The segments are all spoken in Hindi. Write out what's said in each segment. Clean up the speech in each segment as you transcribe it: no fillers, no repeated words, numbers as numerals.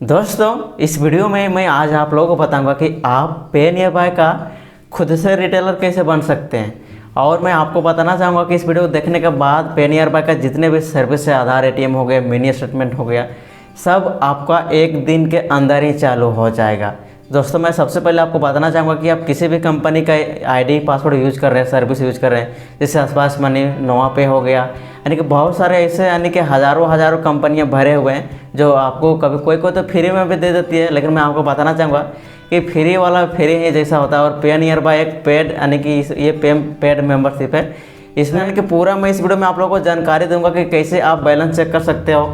दोस्तों, इस वीडियो में मैं आज आप लोगों को बताऊंगा कि आप पे नियर बाय का खुद से रिटेलर कैसे बन सकते हैं। और मैं आपको बताना चाहूँगा कि इस वीडियो को देखने के बाद पे नियर बाय का जितने भी सर्विस है, आधार एटीएम हो गया, मिनी स्टेटमेंट हो गया, सब आपका एक दिन के अंदर ही चालू हो जाएगा। दोस्तों, मैं सबसे पहले आपको बताना चाहूँगा कि आप किसी भी कंपनी का आईडी पासवर्ड यूज़ कर रहे हैं, सर्विस यूज़ कर रहे हैं, जैसे आसपास मनी, नोवा पे हो गया, यानी कि बहुत सारे ऐसे यानी कि हज़ारों कंपनियां भरे हुए हैं जो आपको कभी कोई तो फ्री में भी दे देती है। लेकिन मैं आपको बताना चाहूँगा कि फ्री वाला फ्री ही जैसा होता है और पे नियर बाय एक पेड यानी कि ये पेड मेंबरशिप है। इसमें यानी कि पूरा मैं इस वीडियो में आप लोगों को जानकारी दूंगा कि कैसे आप बैलेंस चेक कर सकते हो,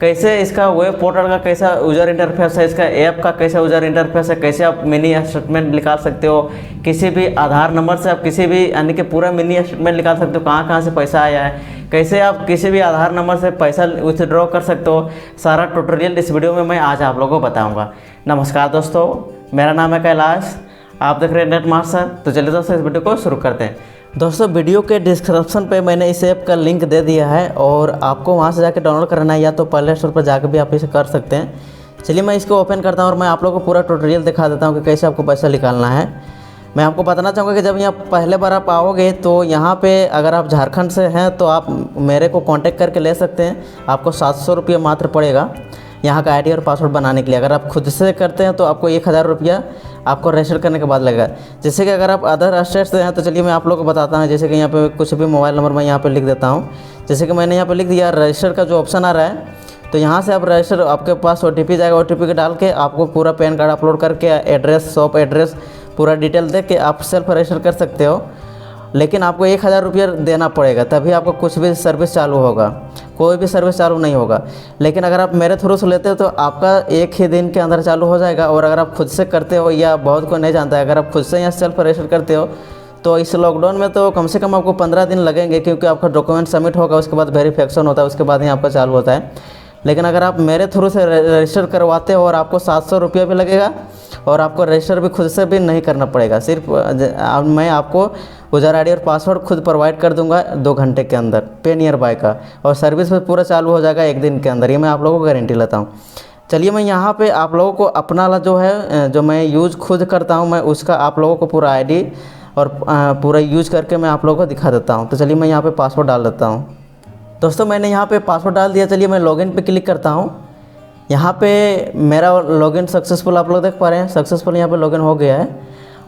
कैसे इसका वेब पोर्टल का कैसा यूज़र इंटरफेस है, इसका ऐप का कैसा यूज़र इंटरफेस है, कैसे आप मिनी स्टेटमेंट निकाल सकते हो, किसी भी आधार नंबर से आप किसी भी यानी कि पूरा मिनी स्टेटमेंट निकाल सकते हो, कहाँ से पैसा आया है, कैसे आप किसी भी आधार नंबर से पैसा विथड्रॉ कर सकते हो। सारा ट्यूटोरियल इस वीडियो में मैं आज आप लोगों को बताऊँगा। नमस्कार दोस्तों, मेरा नाम है कैलाश, आप देख रहे हैं नेट मास्टर। तो चलिए दोस्तों, इस वीडियो को शुरू करते हैं। दोस्तों, वीडियो के डिस्क्रिप्शन पे मैंने इस ऐप का लिंक दे दिया है और आपको वहाँ से जाके डाउनलोड करना है, या तो प्ले स्टोर पर जाकर भी आप इसे कर सकते हैं। चलिए मैं इसको ओपन करता हूँ और मैं आप लोगों को पूरा ट्यूटोरियल दिखा देता हूँ कि कैसे आपको पैसा निकालना है। मैं आपको बताना चाहूँगा कि जब यहाँ पहले बार आप आओगे तो यहाँ पे अगर आप झारखंड से हैं तो आप मेरे को कांटेक्ट करके ले सकते हैं। आपको 700 रुपये मात्र पड़ेगा यहाँ का आईडी और पासवर्ड बनाने के लिए। अगर आप खुद से करते हैं तो आपको 1000 रुपया आपको रजिस्टर करने के बाद लगेगा। जैसे कि अगर आप अदर स्टेट से हैं तो चलिए मैं आप लोगों को बताता हूँ। जैसे कि यहाँ पे कुछ भी मोबाइल नंबर मैं यहाँ पे लिख देता हूँ। जैसे कि मैंने यहाँ पे लिख दिया, रजिस्टर का जो ऑप्शन आ रहा है, तो यहाँ से आप रजिस्टर, आपके पास OTP जाएगा, OTP के डाल के आपको पूरा पैन कार्ड अपलोड करके एड्रेस, शॉप एड्रेस, पूरा डिटेल दे के आप सेल्फ रजिस्टर कर सकते हो। लेकिन आपको 1000 रुपया देना पड़ेगा, तभी आपको कुछ भी सर्विस चालू होगा, कोई भी सर्विस चालू नहीं होगा। लेकिन अगर आप मेरे थ्रू से लेते हो तो आपका एक ही दिन के अंदर चालू हो जाएगा। और अगर आप खुद से करते हो, या बहुत कोई नहीं जानता है, अगर आप खुद से यहाँ सेल्फ रजिस्टर करते हो तो इस लॉकडाउन में तो कम से कम आपको 15 दिन लगेंगे, क्योंकि आपका डॉक्यूमेंट सबमिट होगा, उसके बाद वेरीफिकेशन होता है, उसके बाद ही आपका चालू होता है। लेकिन अगर आप मेरे थ्रू से रजिस्टर करवाते हो और आपको 700 रुपया भी लगेगा और आपको रजिस्टर भी खुद से भी नहीं करना पड़ेगा। सिर्फ मैं आपको यूज़र आईडी और पासवर्ड खुद प्रोवाइड कर दूंगा 2 घंटे के अंदर पे नियर बाय का, और सर्विस भी पूरा चालू हो जाएगा एक दिन के अंदर। ये मैं आप लोगों को गारंटी लेता हूँ। चलिए मैं यहाँ पे आप लोगों को अपना वाला जो है, जो मैं यूज़ खुद करता हूँ, मैं उसका आप लोगों को पूरा आईडी और पूरा यूज़ करके मैं आप लोगों को दिखा देता हूँ। तो चलिए मैं यहाँ पे पासवर्ड डाल देता हूँ। दोस्तों, मैंने यहाँ पे पासवर्ड डाल दिया। चलिए मैं लॉगिन पे क्लिक करता हूँ। यहाँ पे मेरा लॉगिन सक्सेसफुल, आप लोग देख पा रहे हैं, सक्सेसफुल यहाँ पे लॉगिन हो गया है।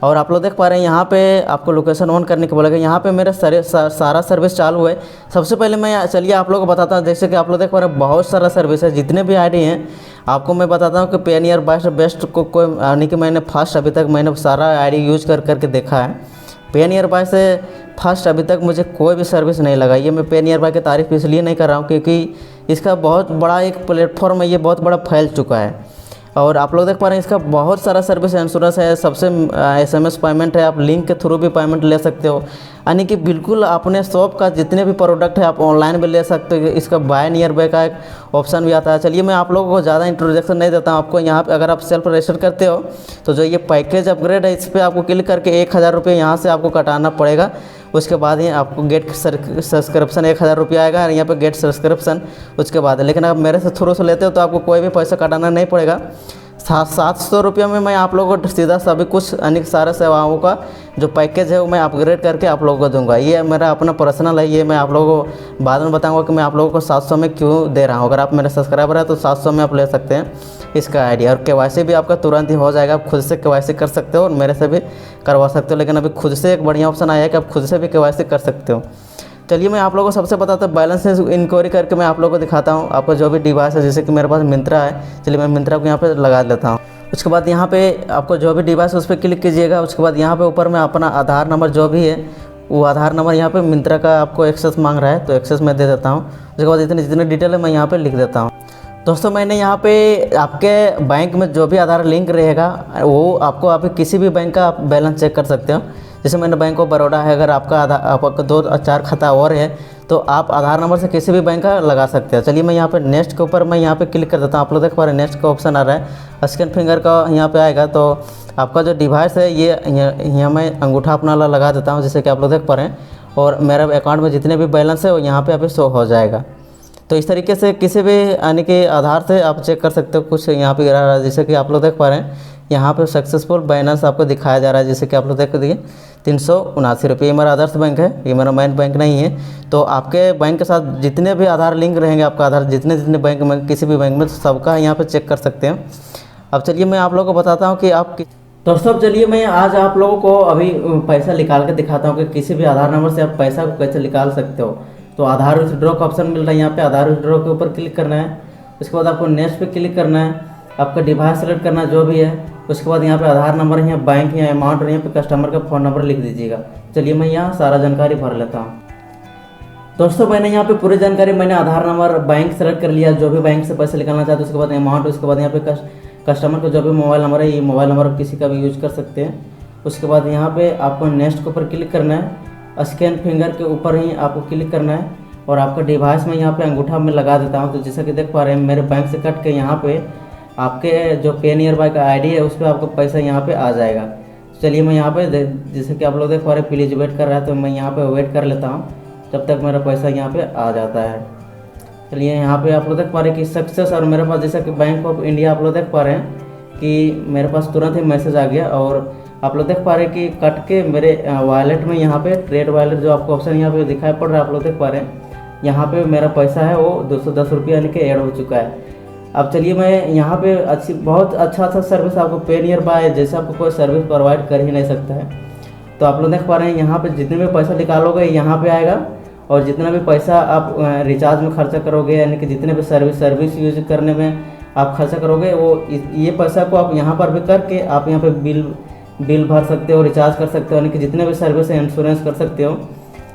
और आप लोग देख पा रहे हैं यहाँ पे आपको लोकेशन ऑन करने को बोलेगा। यहाँ पे मेरा सारा सर्विस चालू है। सबसे पहले मैं चलिए आप लोगों को बताता हूँ। जैसे कि आप लोग देख पा रहे हैं बहुत सारा सर्विस है, जितने भी आईडी हैं आपको मैं बताता हूँ कि पे नियर बाय से बेस्ट को कोई, यानी कि मैंने फर्स्ट अभी तक मैंने सारा आईडी यूज़ करके देखा है। पे नियर बाय से फर्स्ट अभी तक मुझे कोई भी सर्विस नहीं लगा। ये मैं पे नियर बाय की तारीफ इसलिए नहीं कर रहा हूँ क्योंकि इसका बहुत बड़ा एक प्लेटफॉर्म है, ये बहुत बड़ा फैल चुका है। और आप लोग देख पा रहे हैं इसका बहुत सारा सर्विस है, इंश्योरेंस है, सबसे SMS पेमेंट है, आप लिंक के थ्रू भी पेमेंट ले सकते हो। यानी कि बिल्कुल अपने शॉप का जितने भी प्रोडक्ट है आप ऑनलाइन भी ले सकते हो। इसका बाय नियर बाय का एक ऑप्शन भी आता है। चलिए मैं आप लोगों को ज़्यादा इंट्रोडक्शन नहीं देता हूँ। आपको यहाँ पे अगर आप सेल्फ रजिस्टर करते हो तो जो ये पैकेज अपग्रेड है, इस पर आपको क्लिक करके 1000 रुपये यहाँ से आपको कटाना पड़ेगा। उसके बाद ही आपको गेट सब्सक्रिप्शन 1000 रुपया आएगा, और यहाँ पे गेट सब्सक्रिप्शन उसके बाद है। लेकिन आप मेरे से थ्रू से लेते हो तो आपको कोई भी पैसा कटाना नहीं पड़ेगा। 700 रुपये में मैं आप लोगों को सीधा सभी कुछ अनेक सारे सेवाओं का जो पैकेज है वो मैं अपग्रेड करके आप लोगों को दूंगा। ये मेरा अपना पर्सनल है, ये मैं आप लोगों को बाद में बताऊंगा कि मैं आप लोगों को 700 में क्यों दे रहा हूँ। अगर आप मेरे सब्सक्राइबर हैं तो 700 में आप ले सकते हैं इसका आईडी। और KYC भी आपका तुरंत ही हो जाएगा। आप खुद से KYC कर सकते हो और मेरे से भी करवा सकते हो। लेकिन अभी खुद से एक बढ़िया ऑप्शन आया है कि आप खुद से भी KYC कर सकते हो। चलिए मैं आप लोगों को सबसे बताता हूँ, बैलेंस इंक्वायरी करके मैं आप लोगों को दिखाता हूँ। आपका जो भी डिवाइस है, जैसे कि मेरे पास मिंत्रा है, चलिए मैं मिंत्रा को यहाँ पे लगा लेता हूँ। उसके बाद यहाँ पे आपको जो भी डिवाइस है उस पर क्लिक कीजिएगा। उसके बाद यहाँ पे ऊपर में अपना आधार नंबर जो भी है वो आधार नंबर यहाँ पे मिंत्रा का आपको एक्सेस मांग रहा है, तो एक्सेस मैं दे देता हूँ। उसके बाद जितने डिटेल है मैं यहाँ पर लिख देता हूँ। दोस्तों, मैंने यहाँ पे आपके बैंक में जो भी आधार लिंक रहेगा वो आपको किसी भी बैंक का आप बैलेंस चेक कर सकते हो। जैसे मैंने बैंक ऑफ बड़ौदा है, अगर आपका 2-4 खाता और है तो आप आधार नंबर से किसी भी बैंक का लगा सकते हैं। चलिए मैं यहाँ पे नेक्स्ट के ऊपर मैं यहाँ पे क्लिक कर देता हूँ। आप लोग देख पा रहे हैं नेक्स्ट का ऑप्शन आ रहा है, स्कैन फिंगर का यहाँ पे आएगा। तो आपका जो डिवाइस है ये यहाँ मैं अंगूठा अपना लगा देता हूँ, जैसे कि आप लोग देख पा रहे हैं। और मेरा अकाउंट में जितने भी बैलेंस है वो यहाँ पे अभी शो हो जाएगा। तो इस तरीके से किसी भी यानी कि आधार से आप चेक कर सकते हो। कुछ यहाँ पे गिरा रहा है, जैसे कि आप लोग देख पा रहे हैं यहाँ पे सक्सेसफुल बैलेंस आपको दिखाया जा रहा है, जैसे कि आप लोग देख दिए 379 रुपये। ये मेरा आदर्श बैंक है, ये मेरा मेन बैंक नहीं है। तो आपके बैंक के साथ जितने भी आधार लिंक रहेंगे, आपका आधार जितने जितने बैंक में, किसी भी बैंक में, सबका यहाँ पे चेक कर सकते हैं। अब चलिए मैं आप लोगों को बताता हूँ कि आप दोस्तों, अब चलिए मैं आज आप लोगों को अभी पैसा निकाल के दिखाता हूँ कि किसी भी आधार नंबर से आप पैसा को कैसे निकाल सकते हो। तो आधार विथड्रॉ का ऑप्शन मिल रहा है यहाँ पे, आधार विथड्रॉ के ऊपर क्लिक करना है। उसके बाद आपको नेक्स्ट पे क्लिक करना है, आपका डिवाइस सेलेक्ट करना है जो भी है। उसके बाद यहाँ पे आधार नंबर, यहाँ बैंक, यहाँ अमाउंट और यहाँ पे कस्टमर का फ़ोन नंबर लिख दीजिएगा। चलिए मैं यहाँ सारा जानकारी भर लेता हूँ। दोस्तों मैंने यहाँ पे पूरी जानकारी, मैंने आधार नंबर, बैंक सेलेक्ट कर लिया, जो भी बैंक से पैसे निकालना चाहते हैं। उसके बाद अमाउंट, उसके बाद यहाँ पे कस्टमर का जो भी मोबाइल नंबर है, ये मोबाइल नंबर आप किसी का भी यूज कर सकते हैं। उसके बाद यहाँ पे आपको नेक्स्ट के ऊपर क्लिक करना है, स्कैन फिंगर के ऊपर ही आपको क्लिक करना है और आपका डिवाइस में यहाँ पे अंगूठा में लगा देता हूँ। तो जैसा कि देख पा रहे हैं मेरे बैंक से कट के यहाँ पे आपके जो पे नियर बाय का आईडी है उस पर आपको पैसा यहाँ पे आ जाएगा। चलिए मैं यहाँ पे जैसे कि आप लोग देख पा रहे हैं प्लीज वेट कर रहा है, तो मैं यहाँ पे वेट कर लेता हूँ जब तक मेरा पैसा यहाँ पे आ जाता है। चलिए यहाँ पे आप लोग देख पा रहे हैं कि सक्सेस, और मेरे पास जैसा कि बैंक ऑफ इंडिया आप लोग देख पा रहे हैं कि मेरे पास तुरंत ही मैसेज आ गया। और आप लोग देख पा रहे हैं कि कट के मेरे वॉलेट में यहाँ पे ट्रेड वॉलेट जो आपको ऑप्शन यहाँ पे दिखाई पड़ रहा है, आप लोग देख पा रहे हैं यहाँ पे मेरा पैसा है वो 210 रुपये यानी कि ऐड हो चुका है। अब चलिए मैं यहाँ पे बहुत अच्छा सर्विस आपको पे नियर बाय जैसे आपको कोई सर्विस प्रोवाइड कर ही नहीं सकता है। तो आप लोग देख पा रहे हैं यहाँ पे जितने भी पैसा निकालोगे यहाँ पे आएगा, और जितना भी पैसा आप रिचार्ज में खर्चा करोगे यानी कि जितने भी सर्विस यूज करने में आप खर्चा करोगे, वो ये पैसा को आप यहाँ पर भी करके आप यहाँ पे बिल भर सकते हो, रिचार्ज कर सकते हो, यानी कि जितने भी सर्विस है इंश्योरेंस कर सकते हो।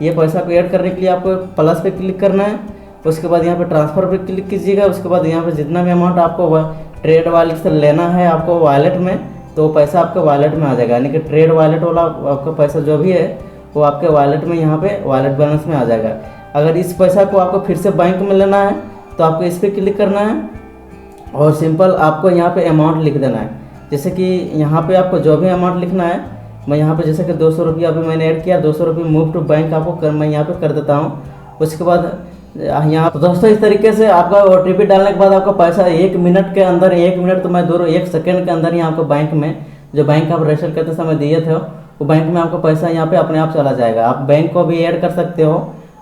ये पैसा को ऐड करने के लिए आपको प्लस पे क्लिक करना है, उसके बाद यहाँ पे ट्रांसफ़र पे क्लिक कीजिएगा। उसके बाद यहाँ पे जितना भी अमाउंट आपको ट्रेड वॉलेट से लेना है आपको वॉलेट में, तो पैसा आपके वॉलेट में आ जाएगा, यानी कि ट्रेड वॉलेट वाला आपका पैसा जो भी है वो आपके वॉलेट में यहाँ पे वॉलेट बैलेंस में आ जाएगा। अगर इस पैसा को आपको फिर से बैंक में लेना है तो आपको इस पर क्लिक करना है और सिंपल आपको यहाँ पे अमाउंट लिख देना है। जैसे कि यहाँ पे आपको जो भी अमाउंट लिखना है, मैं यहाँ पे जैसे कि 200 रुपये अभी मैंने ऐड किया, 200 रुपये मूव टू बैंक आपको मैं यहाँ पे कर देता हूँ। उसके बाद यहाँ तो दोस्तों इस तरीके से आपका OTP डालने के बाद आपका पैसा 1 मिनट के अंदर, 1 मिनट तो मैं दूर 1 सेकेंड के अंदर ही आपको बैंक में, जो बैंक आप रजिस्टर करते समय दिए थे वो बैंक में आपको पैसा यहाँ पे अपने आप चला जाएगा। आप बैंक को भी ऐड कर सकते हो,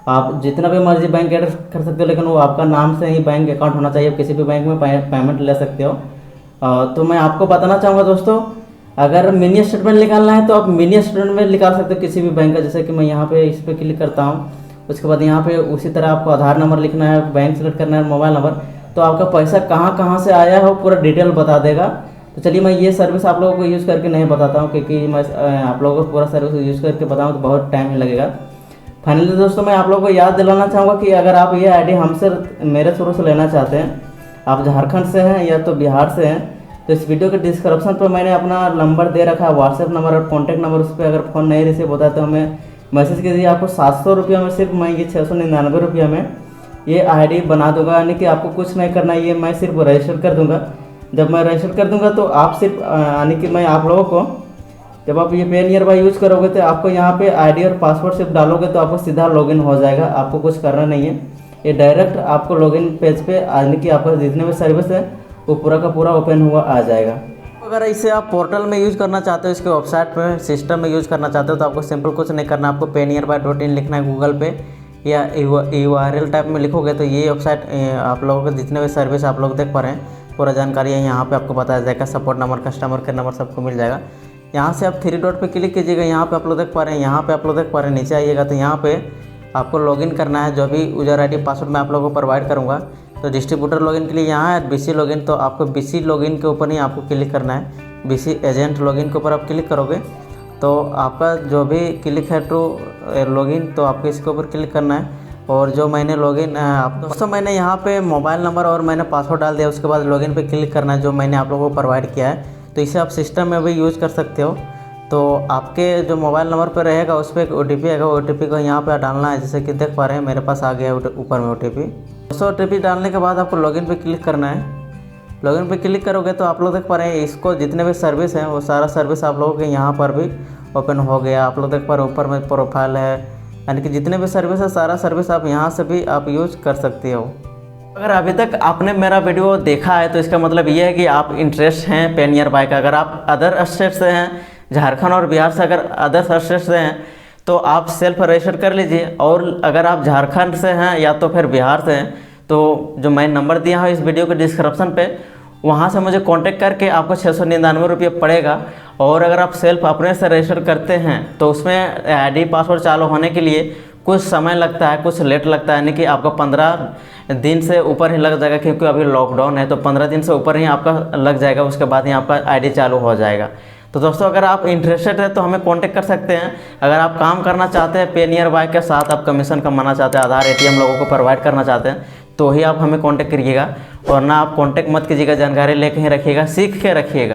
आप जितना भी मर्जी बैंक ऐड कर सकते हो, लेकिन वो आपका नाम से ही बैंक अकाउंट होना चाहिए। किसी भी बैंक में पेमेंट ले सकते हो। तो मैं आपको बताना चाहूँगा दोस्तों, अगर मिनी स्टेटमेंट निकालना है तो आप मिनी स्टेटमेंट निकाल सकते हो किसी भी बैंक का। जैसे कि मैं यहाँ पे इस पर क्लिक करता हूँ, उसके बाद यहाँ पे उसी तरह आपको आधार नंबर लिखना है, बैंक सेलेक्ट करना है, मोबाइल नंबर, तो आपका पैसा कहाँ कहाँ से आया है वो पूरा डिटेल बता देगा। तो चलिए मैं ये सर्विस आप लोगों को यूज़ करके नहीं बताता हूँ, क्योंकि मैं आप लोगों को पूरा सर्विस यूज़ करके बताऊँ तो बहुत टाइम ही लगेगा। फाइनली दोस्तों मैं आप लोगों को याद दिलाना चाहूँगा कि अगर आप ये आईडी हमसे मेरे थ्रू से लेना चाहते हैं, आप झारखंड से हैं या तो बिहार से हैं, तो इस वीडियो के डिस्क्रिप्शन पर मैंने अपना नंबर दे रखा है, व्हाट्सएप नंबर और कॉन्टैक्ट नंबर। उस पर अगर फ़ोन नहीं रिसीव होता है तो हमें मैसेज कीजिए। आपको 700 रुपये में सिर्फ मैं ये 699 रुपये में ये आईडी बना दूंगा, यानी कि आपको कुछ नहीं करना, ये मैं सिर्फ रजिस्टर कर दूंगा। जब मैं रजिस्टर कर दूंगा तो आप सिर्फ यानी कि मैं आप लोगों को, जब आप ये पे नियर बाय यूज़ करोगे तो आपको यहाँ पे आईडी और पासवर्ड सिर्फ डालोगे तो आपको सीधा लॉगिन हो जाएगा। आपको कुछ करना नहीं है, ये डायरेक्ट आपको लॉगिन पेज पे यानी कि आपका जितने भी सर्विस है वो पूरा का पूरा ओपन हुआ आ जाएगा। अगर इसे आप पोर्टल में यूज़ करना चाहते हो, इसके वेबसाइट पे सिस्टम में यूज़ करना चाहते हो, तो आपको सिंपल कुछ नहीं करना, आपको panearby.in लिखना है गूगल पे या URL टाइप में लिखोगे तो ये वेबसाइट आप लोगों के जितने भी सर्विस आप लोग देख पा रहे हैं पूरा जानकारी है यहाँ पे आपको बताया जाएगा। Support number, customer care number सबको मिल जाएगा। यहाँ से आप 3 डॉट पे क्लिक कीजिएगा, यहाँ पे आप लोग देख पा रहे हैं, यहाँ पे आप लोग देख पा रहे हैं, नीचे आइएगा तो यहाँ पे आपको लॉगिन करना है। जो भी यूजर ID पासवर्ड मैं आप लोगों को प्रोवाइड करूँगा, तो डिस्ट्रीब्यूटर लॉगिन के लिए यहाँ है BC लॉगिन, तो आपको BC लॉगिन के ऊपर ही आपको क्लिक करना है। BC एजेंट लॉगिन के ऊपर आप क्लिक करोगे तो आपका जो भी क्लिक है टू लॉगिन, तो आपको इसके ऊपर क्लिक करना है। और जो मैंने लॉगिन दोस्तों मैंने यहाँ पे मोबाइल नंबर और मैंने पासवर्ड डाल दिया, उसके बाद लॉगिन पे क्लिक करना है जो मैंने आप लोगों को प्रोवाइड किया है। तो इसे आप सिस्टम में भी यूज़ कर सकते हो। तो आपके जो मोबाइल नंबर पर रहेगा उस पर एक OTP आएगा, OTP को यहाँ पे डालना है। जैसे कि देख पा रहे हैं मेरे पास आ गया ऊपर में OTP। दोस्तों OTP डालने के बाद आपको लॉगिन पे क्लिक करना है। लॉगिन पे क्लिक करोगे तो आप लोग देख पा रहे हैं इसको जितने भी सर्विस हैं वो सारा सर्विस आप लोगों के यहाँ पर भी ओपन हो गया। आप लोग देख पा रहे हैं ऊपर में प्रोफाइल है, यानी कि जितने भी सर्विस है सारा सर्विस आप यहाँ से भी आप यूज कर सकते हो। अगर अभी तक आपने मेरा वीडियो देखा है तो इसका मतलब ये है कि आप इंटरेस्ट हैं पे नियर बाय का। अगर आप अदर स्टेट से हैं, झारखंड और बिहार से अगर अदर स्टेट से हैं तो आप सेल्फ रजिस्टर कर लीजिए। और अगर आप झारखंड से हैं या तो फिर बिहार से हैं तो जो मैं नंबर दिया हूँ इस वीडियो के डिस्क्रिप्शन पे, वहाँ से मुझे कांटेक्ट करके आपको 699 रुपये पड़ेगा। और अगर आप सेल्फ अपने से रजिस्टर करते हैं तो उसमें आईडी पासवर्ड चालू होने के लिए कुछ समय लगता है, कुछ लेट लगता है, यानी कि आपका 15 दिन से ऊपर ही लग जाएगा, क्योंकि अभी लॉकडाउन है तो 15 दिन से ऊपर ही आपका लग जाएगा, उसके बाद ही आपका आईडी चालू हो जाएगा। तो दोस्तों अगर आप इंटरेस्टेड है तो हमें कांटेक्ट कर सकते हैं। अगर आप काम करना चाहते हैं पे नियर बाय के साथ, आप कमीशन कमाना चाहते हैं, आधार ATM लोगों को प्रोवाइड करना चाहते हैं तो ही आप हमें कांटेक्ट करिएगा, वरना आप कांटेक्ट मत कीजिएगा। जानकारी लेके ही रखिएगा, सीख के रखिएगा।